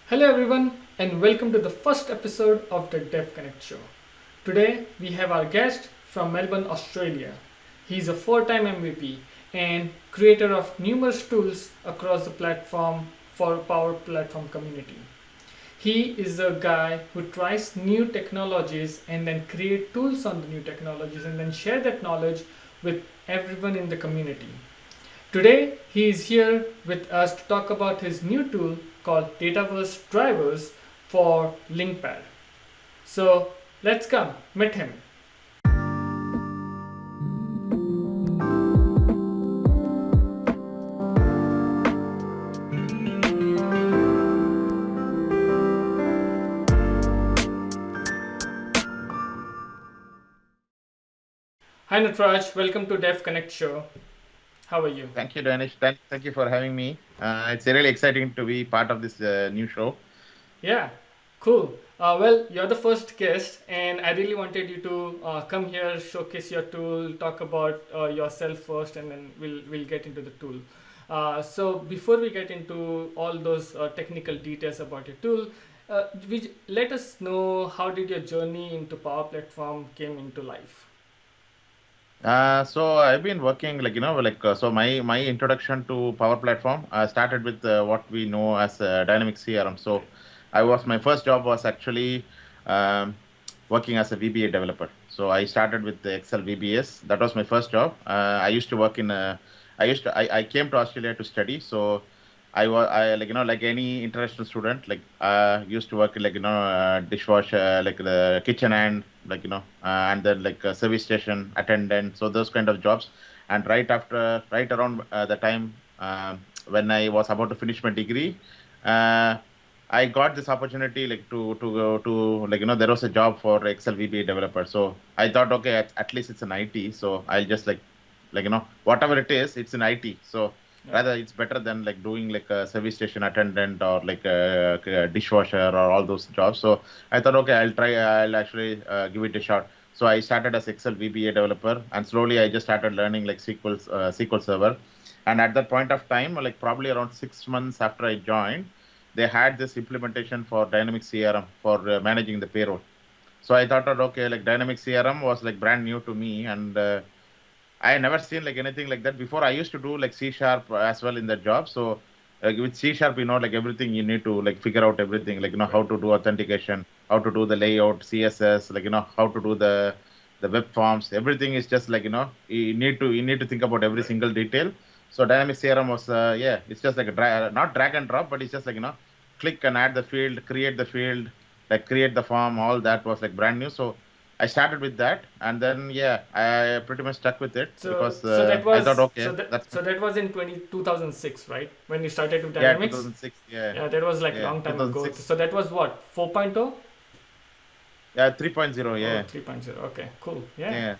Hello everyone and welcome to the first episode of the Dev Connect show. Today we have our guest from Melbourne, Australia. He is a four-time MVP and creator of numerous tools across the platform for Power Platform community. He is a guy who tries new technologies and then create tools on the new technologies and then share that knowledge with everyone in the community. Today, he is here with us to talk about his new tool called Dataverse Drivers for LinkPad. So let's come meet him. Hi Natraj, welcome to Dev Connect show. How are you? Thank you, Danish. Thank you for having me. It's really exciting to be part of this new show. Yeah, cool. Well, you're the first guest, and I really wanted you to come here, showcase your tool, talk about yourself first, and then we'll get into the tool. So before we get into all those technical details about your tool, let us know how did your journey into Power Platform came into life. So I've been working so my introduction to Power Platform started with what we know as Dynamic CRM. So I was my first job was actually um, working as a VBA developer. So I started with the Excel VBS. That was my first job. I used to work in I came to Australia to study. So I like any international student used to work in dishwasher, like the kitchen hand, and then like a service station attendant, so those kind of jobs. And right around the time when I was about to finish my degree, uh, I got this opportunity to go to there was a job for Excel VBA developer. So I thought, okay, at least it's an IT, so I'll just whatever it is, it's in IT. So Yeah. rather it's better than like doing like a service station attendant or like a dishwasher or all those jobs. So I thought, okay, I'll actually give it a shot. So I started as Excel VBA developer, and slowly I just started learning like SQL Server. And at that point of time, like probably around 6 months after I joined, they had this implementation for Dynamic CRM for managing the payroll. So I thought, okay, like Dynamic CRM was like brand new to me, and I never seen like anything like that before. I used to do like C sharp as well in that job. So with C sharp, like everything you need to like figure out everything, like how Right. to do authentication, how to do the layout, CSS, how to do the web forms. Everything is just you need to think about every single detail. So Dynamic CRM was it's just like not drag and drop, but it's just click and add the field, create the field, like create the form. All that was like brand new. So I started with that, and then yeah, I pretty much stuck with it So because so that I thought, was okay, that's so that was in 2006, right? When you started with yeah, Dynamics? 2006, yeah, Yeah, that was like yeah, long time ago. 2006, So that was what? 4.0? yeah, 3.0, Oh, yeah, 3.0. Okay, cool. Yeah. yeah.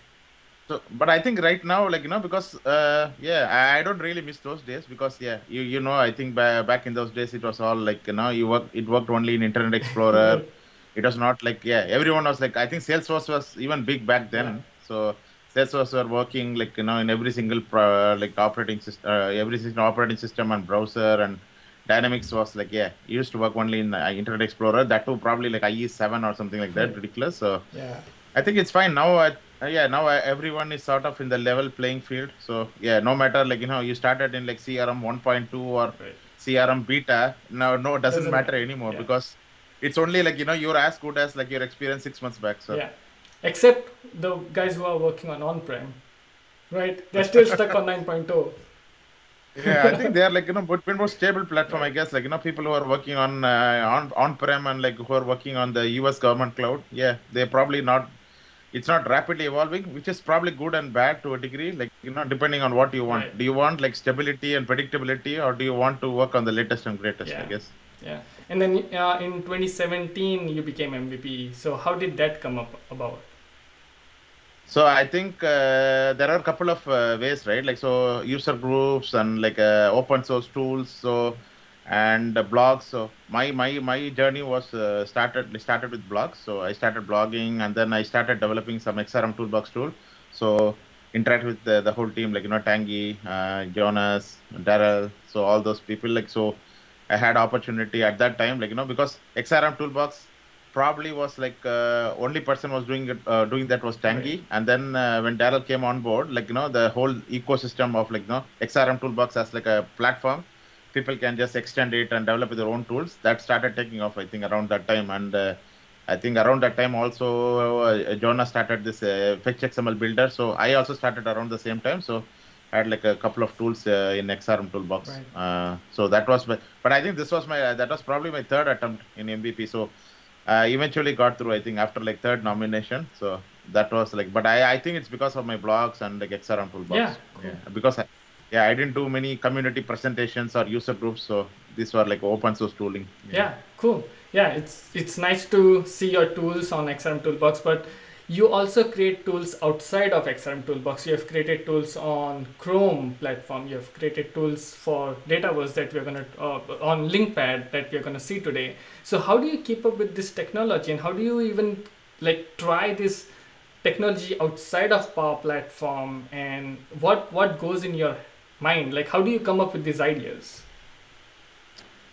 So, but I think right now, because yeah, I don't really miss those days because yeah, I think back in those days it was all like it worked only in Internet Explorer. Right. It was not like yeah, everyone was like I think Salesforce was even big back Yeah. then. So Salesforce were working in every single like operating system, every single operating system and browser, and Dynamics was like yeah, it used to work only in Internet Explorer. That too probably like IE7 or something like that, Right. ridiculous. So Yeah. I think it's fine now. Yeah, now everyone is sort of in the level playing field. So yeah, no matter you started in like CRM 1.2 or Right. CRM beta. Now, no, it doesn't Doesn't matter matter. anymore Yeah. because it's only like you're as good as like your experience 6 months back. So Yeah. Except the guys who are working on on-prem, right? They're still stuck on 9.0. yeah, I think they are like but bit more stable platform. I Right. guess people who are working on prem and like who are working on the US government cloud. Yeah, they're probably not it's not rapidly evolving, which is probably good and bad to a degree, depending on what you Right. want. Do you want like stability and predictability, or do you want to work on the latest and greatest, I Yeah. guess? Yeah. And then in 2017 you became MVP. So how did that come up about? So I think there are a couple of ways, right? Like so user groups and like open source tools. So and blogs. So my journey was started with blogs. So I started blogging, and then I started developing some XRM toolbox tool. So interact with the whole team, Tangi, Jonas, Daryl. So all those people, like so. I had opportunity at that time, like because XRM Toolbox probably was like only person was doing it, doing that was Right. Tangy, and then when Daryl came on board, like the whole ecosystem of like XRM Toolbox as like a platform, people can just extend it and develop their own tools. That started taking off, I think, around that time, and I think around that time also Jonah started this Fetch XML builder. So I also started around the same time. So I had like a couple of tools in XRM Toolbox. Right. So that was but I think this was that was probably my third attempt in MVP. So eventually got through, I think, after like third nomination. So that was like, but I think it's because of my blogs and like XRM Yeah, Toolbox. cool. Yeah, because yeah, I didn't do many community presentations or user groups. So these were like open source tooling. Yeah. Yeah, cool. Yeah, it's nice to see your tools on XRM Toolbox, but you also create tools outside of XRM Toolbox. You have created tools on Chrome platform. You have created tools for Dataverse that we're gonna on Linkpad that we're gonna see today. So how do you keep up with this technology, and how do you even like try this technology outside of Power Platform? And what goes in your mind? Like how do you come up with these ideas?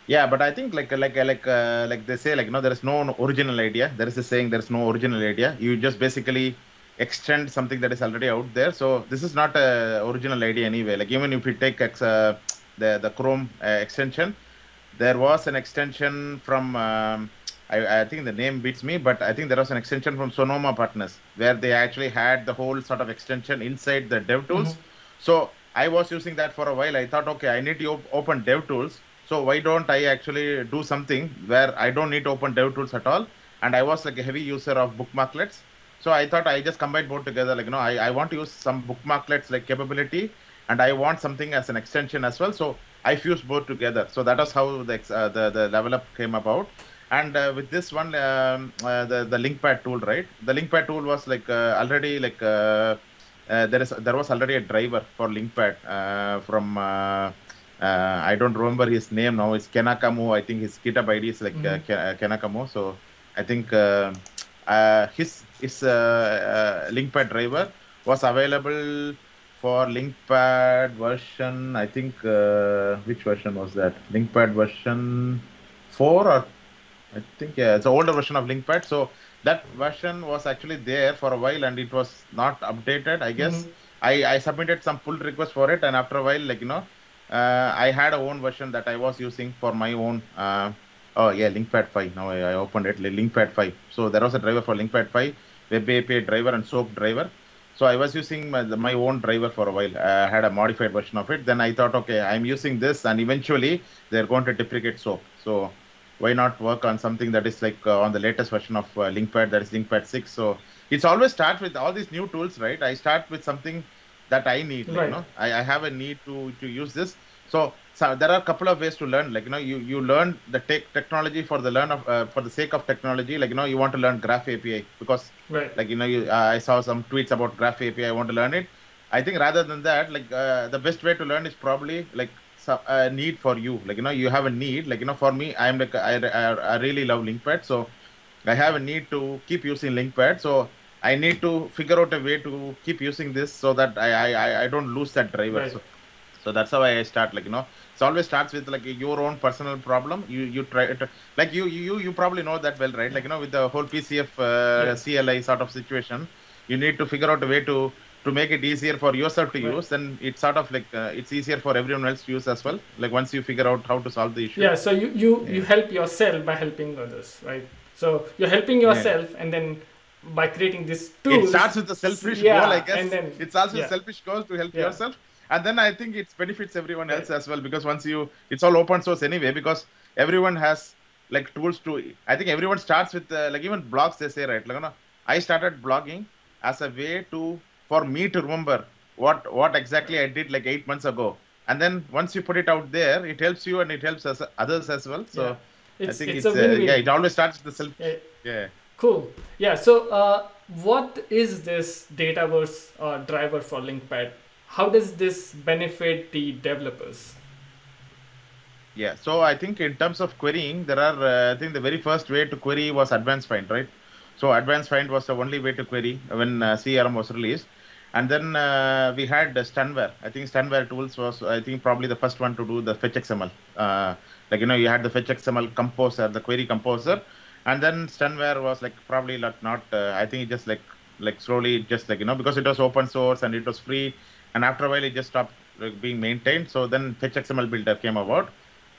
Yeah, but I think like they say, like there is no original idea. There is a saying, there is no original idea. You just basically extend something that is already out there. So this is not a original idea anyway. Like even if you take the Chrome extension, there was an extension from I think the name beats me, but I think there was an extension from Sonoma Partners where they actually had the whole sort of extension inside the DevTools. So I was using that for a while. I thought, okay, I need to open DevTools. So why don't I actually do something where I don't need to open DevTools at all? And I was like a heavy user of bookmarklets. So I thought I just combined both together. Like, I want to use some bookmarklets like capability, and I want something as an extension as well. So I fused both together. So that was how the level up came about. And with this one, the linkpad tool, right? The linkpad tool was like already like there was already a driver for linkpad from I don't remember his name now. It's Kenakamo. I think his GitHub ID is like Kenakamo. So I think his linkpad driver was available for linkpad version. I think which version was that? Linkpad version 4, or I think, yeah, it's an older version of linkpad. So that version was actually there for a while and it was not updated, I guess. I submitted some pull request for it, and after a while, like I had a own version that I was using for my own oh yeah, linkpad 5. Now I opened it, linkpad 5. So there was a driver for linkpad 5, web API driver and soap driver. So I was using my own driver for a while. I had a modified version of it. Then I thought, okay, I'm using this, and eventually they're going to deprecate soap. So why not work on something that is like on the latest version of linkpad, that is linkpad 6. So it's always start with all these new tools, right? I start with something that I need, like Right. I have a need to use this. So there are a couple of ways to learn, like you learn the technology for the learn of for the sake of technology. Like you want to learn graph API because Right. like I saw some tweets about graph API, I want to learn it. I think rather than that, like the best way to learn is probably like some need for you. Like you have a need. Like for me, I'm like I really love linkpad, so I have a need to keep using linkpad. So I need to figure out a way to keep using this so that I don't lose that driver. Right. So that's how I start. Like it always starts with like your own personal problem. You try it, like you probably know that well, right? Like with the whole PCF Yeah. CLI sort of situation, you need to figure out a way to make it easier for yourself to Right. use. Then it's sort of like it's easier for everyone else to use as well. Like once you figure out how to solve the issue. Yeah, so you Yeah. help yourself by helping others, right? So you're helping Yeah. yourself, and then by creating these It tools, starts with a selfish goal, I yeah, and guess. then It's also a yeah, selfish goal to help yeah, yourself. And then I think it benefits everyone right, else as well, because once it's all open source anyway, because everyone has like tools to, I think everyone starts with like even blogs, they say, right? Like, I started blogging as a way for me to remember what exactly I did like 8 months ago. And then once you put it out there, it helps you and it helps others as well. yeah. So I It's think a yeah, win-win. it always starts with the self. Yeah, Yeah. cool. Yeah. So what is this Dataverse driver for Linkpad? How does this benefit the developers? Yeah, so I think in terms of querying, there are, I think the very first way to query was advanced find, right? So advanced find was the only way to query when CRM was released. And then we had Stunware. I think Stunware tools was, I think, probably the first one to do the fetch XML. Like, you had the fetch XML composer, the query composer, and then Stunware was like probably like not. I think it just like slowly, just like, because it was open source and it was free, and after a while it just stopped like being maintained. So then fetch XML builder came about,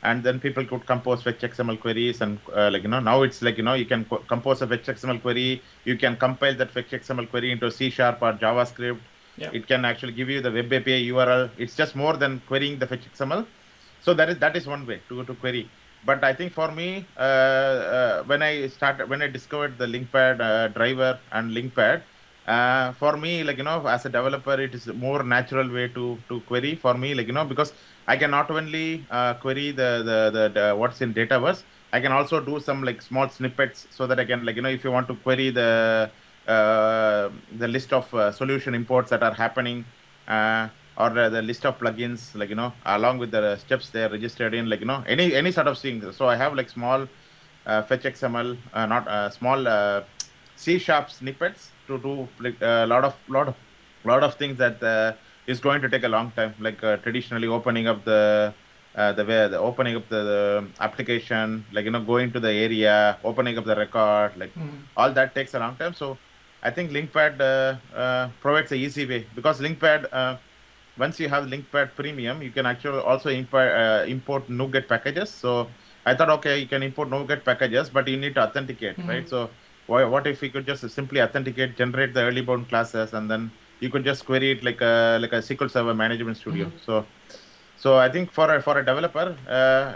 and then people could compose fetch XML queries, and like, now it's like, you can compose a fetch XML query. You can compile that fetch XML query into C# or JavaScript. Yeah. It can actually give you the web API URL. It's just more than querying the fetch XML. So that is one way to query. But I think for me, when I discovered the LinkPad driver and LinkPad, for me, like, as a developer, it is a more natural way to query for me, like, because I can not only query the what's in Dataverse, I can also do some like small snippets, so that I can, like, if you want to query the list of solution imports that are happening, or the list of plugins, like, along with the steps they are registered in, like, any sort of thing. So I have like small fetch XML, not small C# snippets to do like a lot of things that is going to take a long time, like traditionally opening up the opening up the application, like, going to the area, opening up the record, like, Mm. all that takes a long time. So I think LinkPad provides a easy way, because LinkPad, once you have LinkPad Premium, you can actually also import NuGet packages. So I thought, okay, you can import NuGet packages, but you need to authenticate, Mm-hmm. right? So what if we could just simply authenticate, generate the early bound classes, and then you could just query it like a SQL Server Management Studio. Mm-hmm. So I think for a developer,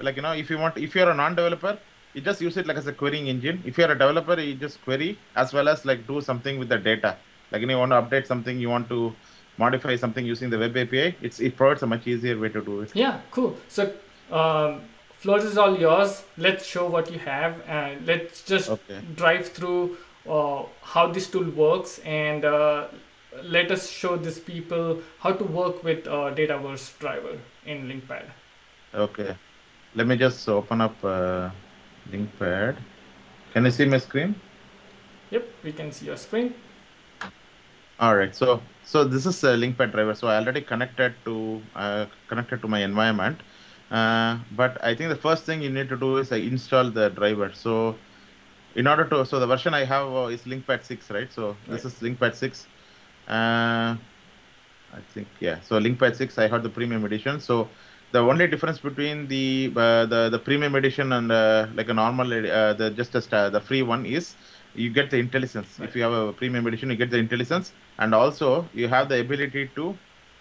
like, if you're a non-developer, you just use it like as a querying engine. If you're a developer, you just query as well as like do something with the data. Like, you want to update something, you want to modify something using the web API. It provides a much easier way to do it. Yeah, cool. So, floors is all yours. Let's show what you have, and let's just Okay. drive through how this tool works, and let us show these people how to work with Dataverse driver in LinkPad. Okay. Let me just open up LinkPad. Can you see my screen? Yep, we can see your screen. All right. So this is a LinkPad driver. So I already connected to my environment. But I think the first thing you need to do is install the driver. So so the version I have is LinkPad 6, right? So Right. this is LinkPad 6. Uh, I think, yeah. So LinkPad 6, I have the premium edition. So the only difference between the premium edition and like a normal the free one is you get the IntelliSense. Right. If you have a premium edition, you get the IntelliSense, and also you have the ability to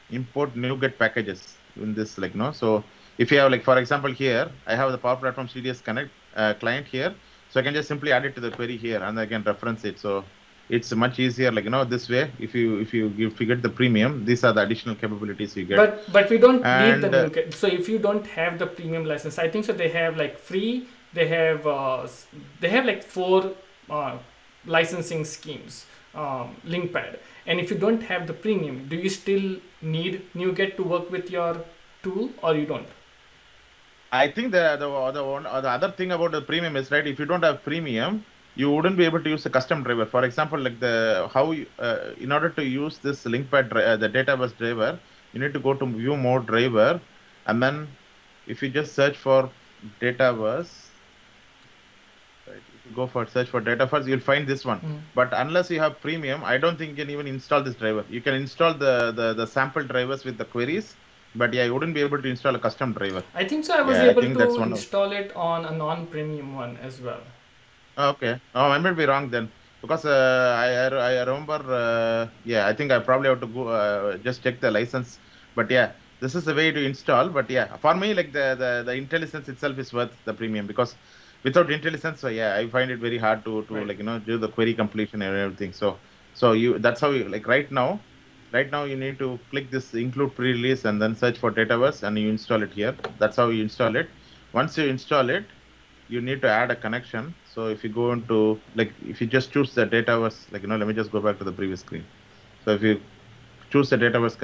import NuGet packages in this, like, So if you have, like, for example, here I have the Power Platform CDS Connect client here, so I can just simply add it to the query here, and I can reference it. So it's much easier, like, this way. If you get the premium, these are the additional capabilities you get. But we don't need the And new so if you don't have the premium license, I think so they have like free, they have they have like four uh, licensing schemes, LinkPad. And if you don't have the premium, do you still need NuGet to work with your tool, or you don't? I think the other thing about the premium is, right, if you don't have premium, you wouldn't be able to use a custom driver. For example, like in order to use this the database driver, you need to go to view more driver, and then if you just search for Dataverse, right, if you go for search for Dataverse, you'll find this one. Mm. But unless you have premium, I don't think you can even install this driver. You can install the sample drivers with the queries, but yeah, you wouldn't be able to install a custom driver. I think so I was Yeah, I able think to that's one of. install it on a non-premium one as well. Okay. Oh, I might be wrong then, because I remember. Yeah, I think I probably have to go just check the license. But yeah, this is the way to install. But yeah, for me, like the IntelliSense itself is worth the premium, because without IntelliSense, so yeah, I find it very hard to Right. like, do the query completion and everything. So that's how you, like, right now you need to click this include pre-release and then search for Dataverse, and you install it here. That's how you install it. Once you install it, you need to add a connection. So if you go into, like, if you just choose the Dataverse, like, let me just go back to the previous screen. So if you choose the Dataverse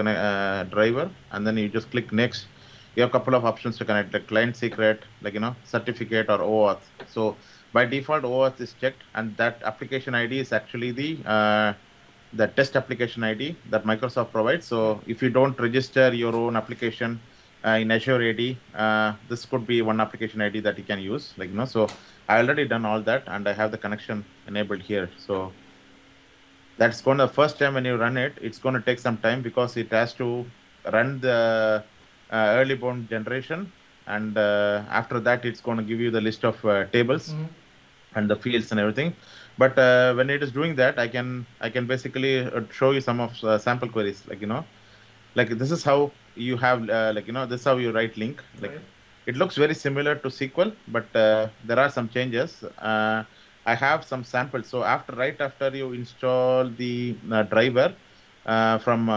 driver, and then you just click next, you have a couple of options to connect, like client secret, like, certificate, or OAuth. So by default, OAuth is checked, and that application ID is actually the test application ID that Microsoft provides. So if you don't register your own application in Azure AD, this could be one application ID that you can use. So I already done all that, and I have the connection enabled here. So that's going to first time when you run it, it's going to take some time because it has to run the early born generation, and after that, it's going to give you the list of tables and the fields and everything. But when it is doing that, I can basically show you some of sample queries, like this is how you have this is how you write link. Right. It looks very similar to SQL, but there are some changes. I have some samples. So right after you install the driver from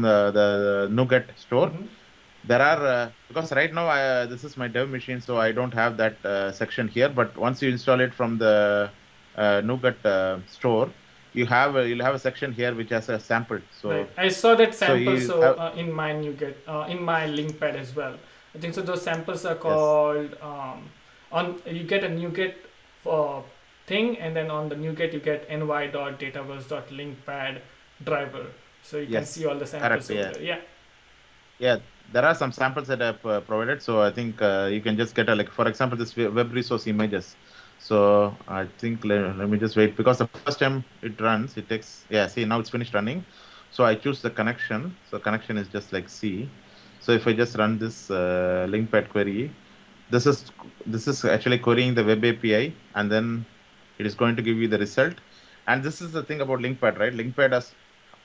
the NuGet store, there are because right now this is my dev machine, so I don't have that section here. But once you install it from the NuGet store, you'll have a section here which has a sample. So Right. I saw that so sample you have, in my NuGet in my link pad as well. I think so. Those samples are yes, called on you get a NuGet thing, and then on the NuGet you get ny.dataverse.linkpad driver. So you can see yes, all the correct, samples over yeah. there. Yeah. Yeah, there are some samples that I've provided. So I think you can just get for example, this web resource images. So I think let me just wait, because the first time it runs, it takes, yeah, see, now it's finished running. So I choose the connection. So connection is just like C. So if I just run this linkpad query, this is actually querying the web API, and then it is going to give you the result. And this is the thing about linkpad, right? Linkpad has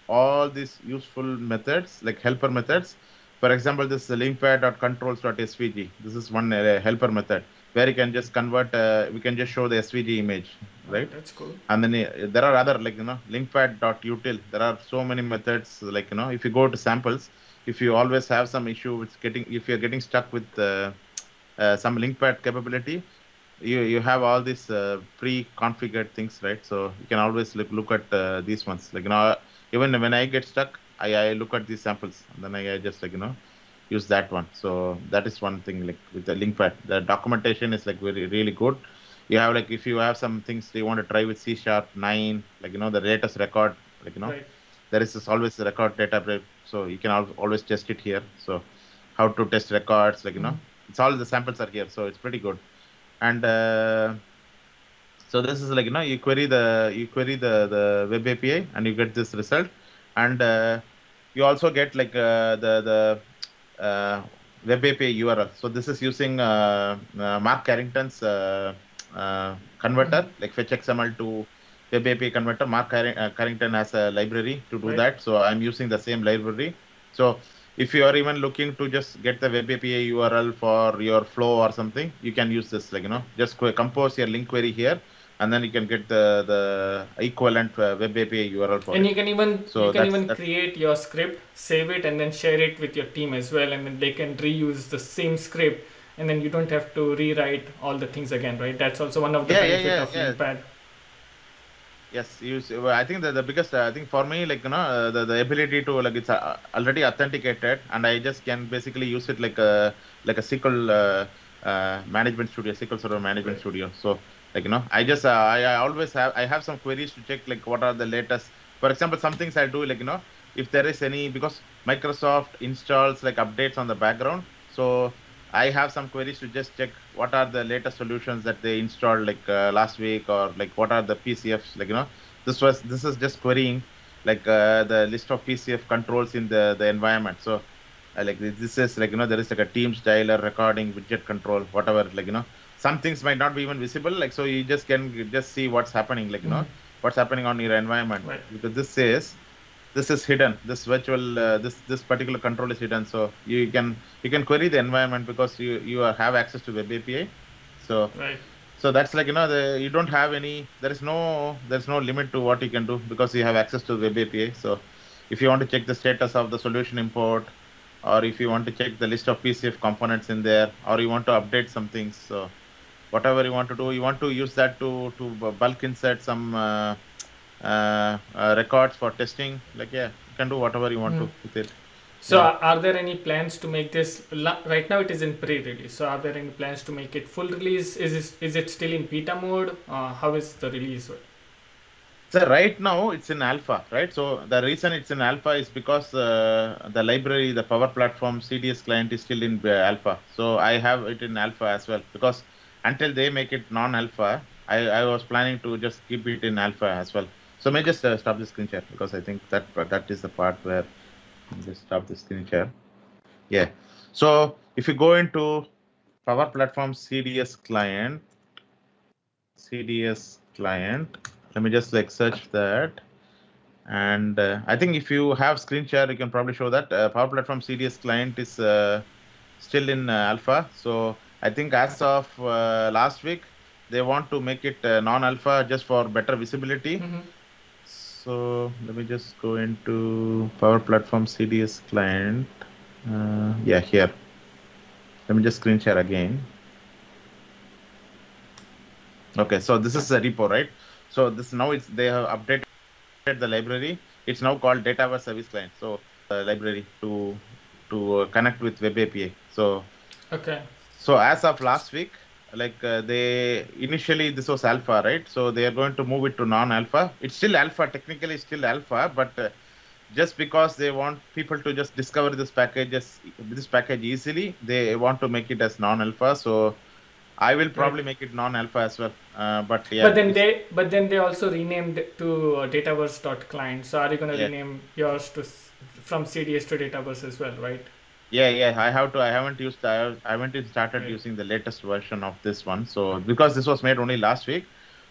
all these useful methods, like helper methods. For example, this linkpad.controls.svg. This is one helper method where you can just convert, we can just show the SVG image, right? That's cool. And then there are other, linkpad.util. There are so many methods, if you go to samples, if you always have some issue with if you're getting stuck with some linkpad capability, you have all these pre-configured things, right? So you can always look at these ones, even when I get stuck, I look at these samples, and then I just use that one. So that is one thing, like with the linkpad, the documentation is like very really good. You have, like, if you have some things you want to try with C#9, the latest record, Right. there is always a record data, so you can always test it here. So how to test records, it's all the samples are here, so it's pretty good. And so this is you query the web API, and you get this result. And you also get the web API URL. So this is using Mark Carrington's converter, like fetch XML to web API converter. Mark Carrington has a library to do that, so I'm using the same library. So if you are even looking to just get the web API URL for your flow or something, you can use this, just compose your link query here, and then you can get the equivalent web API URL for And it. you can even So that's create your script, save it, and then share it with your team as well, and then they can reuse the same script, and then you don't have to rewrite all the things again, right? That's also one of the benefit of yeah. Linkpad. Yes, well, I think the biggest, I think for me, the ability to, it's already authenticated, and I just can basically use it like a SQL management studio, SQL Server management studio. So I just I always have some queries to check, like what are the latest. For example, some things I do, if there is any, because Microsoft installs like updates on the background, so I have some queries to just check what are the latest solutions that they installed, like last week, or like what are the PCFs, this is just querying the list of PCF controls in the environment. So like this is there is like a Teams dialer, recording, widget control, whatever, some things might not be even visible, so you just can just see what's happening, what's happening on your environment, Right. because this is hidden, this virtual this particular control is hidden. So you can query the environment because have access to web API. So Right. so that's you don't have any, there's no limit to what you can do, because you have access to web API. So if you want to check the status of the solution import, or if you want to check the list of PCF components in there, or you want to update some things, so whatever you want to do, you want to use that to bulk insert some records for testing, yeah, you can do whatever you want to with it. So Yeah. are there any plans to make this, right now it is in pre-release, so are there any plans to make it full release? Is it still in beta mode? How is the release? So right now it's in alpha, right? So the reason it's in alpha is because the library, the Power Platform CDS client is still in alpha. So I have it in alpha as well because until they make it non-alpha, I was planning to just keep it in alpha as well. So may just stop the screen share because I think that is the part where just stop the screen share. Yeah. So if you go into Power Platform CDS client, let me just like search that. And I think if you have screen share, you can probably show that Power Platform CDS client is still in alpha. So I think as of last week, they want to make it non-alpha just for better visibility. So let me just go into Power Platform CDS client. Yeah, here. Let me just screen share again. Okay, so this is a repo, right? So this now they have updated the library. It's now called Dataverse Service Client. So library to connect with Web API. So Okay. so as of last week, like they initially this was alpha, right? So they are going to move it to non-alpha. It's still alpha, technically still alpha, but just because they want people to just discover this package easily, they want to make it as non-alpha. So I will Right. probably make it non-alpha as well. But But yeah, then it's they also renamed it to Dataverse.client. So are you gonna yeah. rename yours to from CDS to Dataverse as well, right? Yeah. I have to. I haven't used. I haven't even started Right. using the latest version of this one. So because this was made only last week,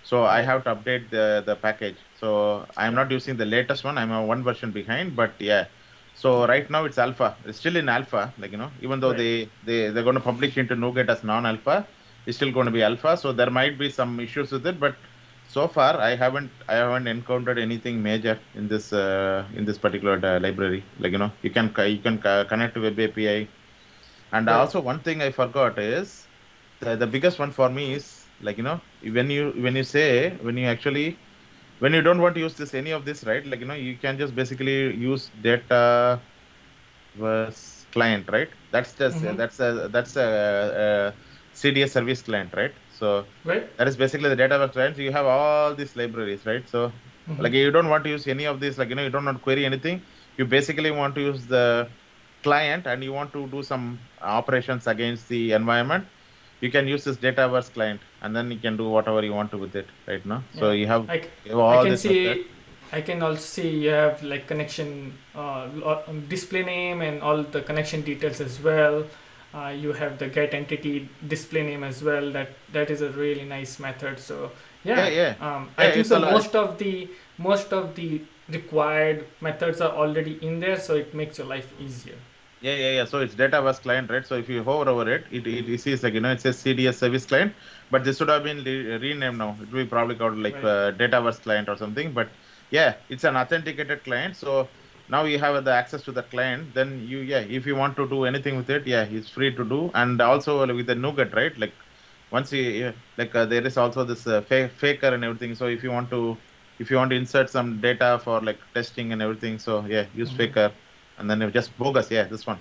so I Right. have to update the package. So I'm Yeah. not using the latest one. I'm one version behind. But yeah, so right now it's alpha. It's still in alpha. Like even though Right. they're going to publish into NuGet as non-alpha, it's still going to be alpha. So there might be some issues with it, but so far I haven't encountered anything major in this particular library. Like you can connect to Web API. And Right. also one thing I forgot is the biggest one for me is like when you actually when you don't want to use this any of this, right? Like you can just basically use data was client, right? Mm-hmm. That's a CDS service client, right? So Right. that is basically the database client. So you have all these libraries, right? So Mm-hmm. like you don't want to use any of these, like you don't want to query anything. You basically want to use the client and you want to do some operations against the environment. You can use this Dataverse client and then you can do whatever you want to with it, right now. So Yeah. I, you have I all can this method. see. I can also see you have like connection display name and all the connection details as well. You have the get entity display name as well. That is a really nice method. So Yeah, yeah, yeah, I think it's so. a lot. Most of the required methods are already in there, so it makes your life easier. Yeah. So it's Dataverse client, right? So if you hover over it, it sees like it says CDS service client, but this should have been renamed now. It will be probably called like Right. Dataverse client or something. But yeah, it's an authenticated client. So now you have the access to the client. Then if you want to do anything with it, yeah, it's free to do. And also with the NuGet, right? Like once you like there is also this faker and everything. So if you want to insert some data for like testing and everything, so yeah, use Mm-hmm. faker. And then just bogus, yeah, this one.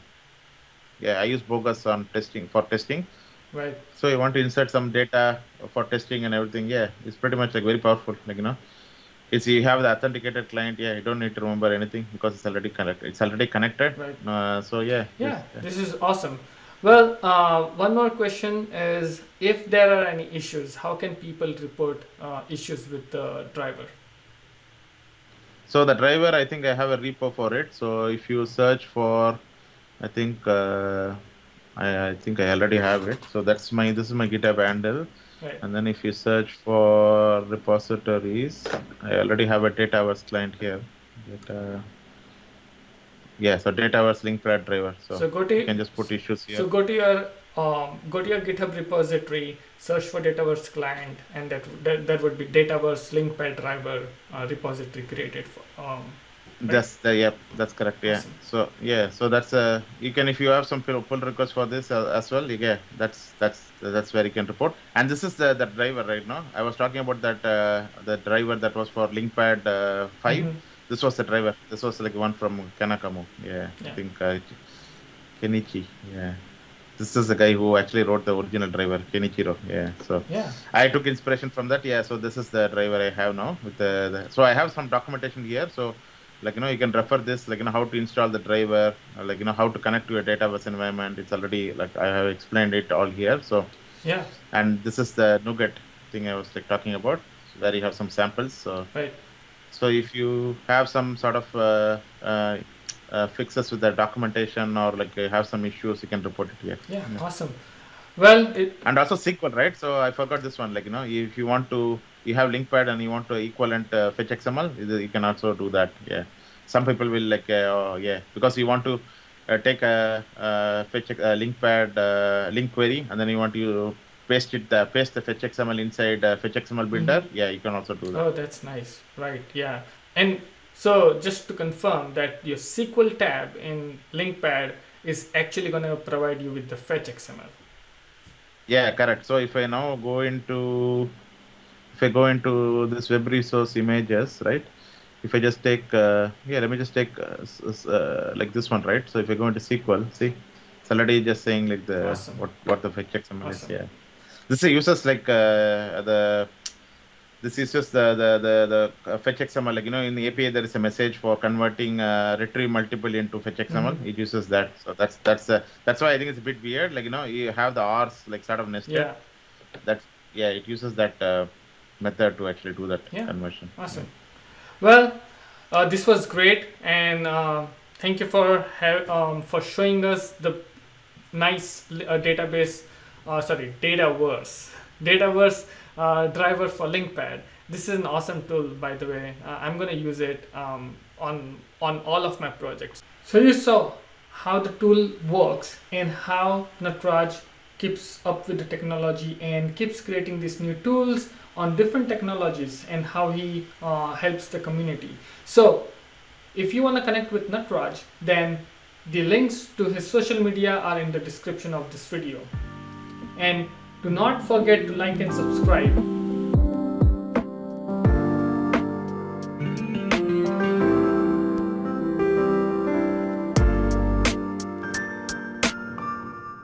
Yeah, I use bogus on testing for testing. Right. So you want to insert some data for testing and everything. Yeah, it's pretty much like very powerful. Like it's you have the authenticated client. Yeah, you don't need to remember anything because it's already connected. It's already connected. Right. So yeah, Yeah, just this is awesome. Well, one more question is if there are any issues, how can people report issues with the driver? so the driver. I think I have a repo for it. So if you search for, I think I think I already have it. So this is my GitHub handle. Right. And then if you search for repositories, I already have a Dataverse client here. Data, yeah, so Dataverse Linkpad driver. So So go you to can just put issues here. so go to your GitHub repository, search for Dataverse client, and that would be Dataverse Linkpad driver repository created for right. Yep, that's correct. Yeah. Awesome. So yeah, so that's you can if you have some pull request for this as well. Yeah, that's where you can report. And this is the driver right now. I was talking about that the driver that was for Linkpad 5. Mm-hmm. This was the driver. This was like one from Kanakamu. Yeah, I Yeah. think Kenichi. Yeah. This is the guy who actually wrote the original driver, Kenichiro. Yeah. So Yeah. I took inspiration from that. Yeah. So this is the driver I have now with so I have some documentation here. So like you can refer this like how to install the driver, like how to connect to your database environment. It's already like I have explained it all here. So Yeah. and this is the NuGet thing I was like talking about, where you have some samples. Right. So if you have some sort of fixes with the documentation or like you have some issues, you can report it here. Yeah. Yeah. Awesome. Well, And also SQL, right? So I forgot this one. Like if you want to, you have LinkPad and you want to equivalent fetch XML, you can also do that. Yeah. Some people will like, oh, yeah, because you want to take a fetch LinkPad link query, and then you want to paste the fetch XML inside fetch XML mhm. builder. Yeah, you can also do that. Oh, that's nice. Right. Yeah. And so just to confirm that your SQL tab in LinkPad is actually going to provide you with the fetch XML. Yeah, correct. So if I now go into this web resource images, right? If I just take yeah, let me just take like this one, right? So if I go into SQL, see, it's already just saying like the Awesome. what the fetch XML is. Awesome. Yeah, this uses like the this uses the fetch XML. Like in the API there is a message for converting retrieve multiple into fetch XML. Hmm. It uses that. So that's why I think it's a bit weird. Like you have the R's like sort of nested. Yeah. That's yeah, it uses that method to actually do that Yeah. conversion. Yeah. Awesome. Well, this was great, and thank you for showing us the nice database, Dataverse driver for LinkPad. This is an awesome tool, by the way. I'm gonna use it on all of my projects. So you saw how the tool works and how Natraj keeps up with the technology and keeps creating these new tools on different technologies and how he helps the community. So if you want to connect with Natraj, then the links to his social media are in the description of this video. And do not forget to like and subscribe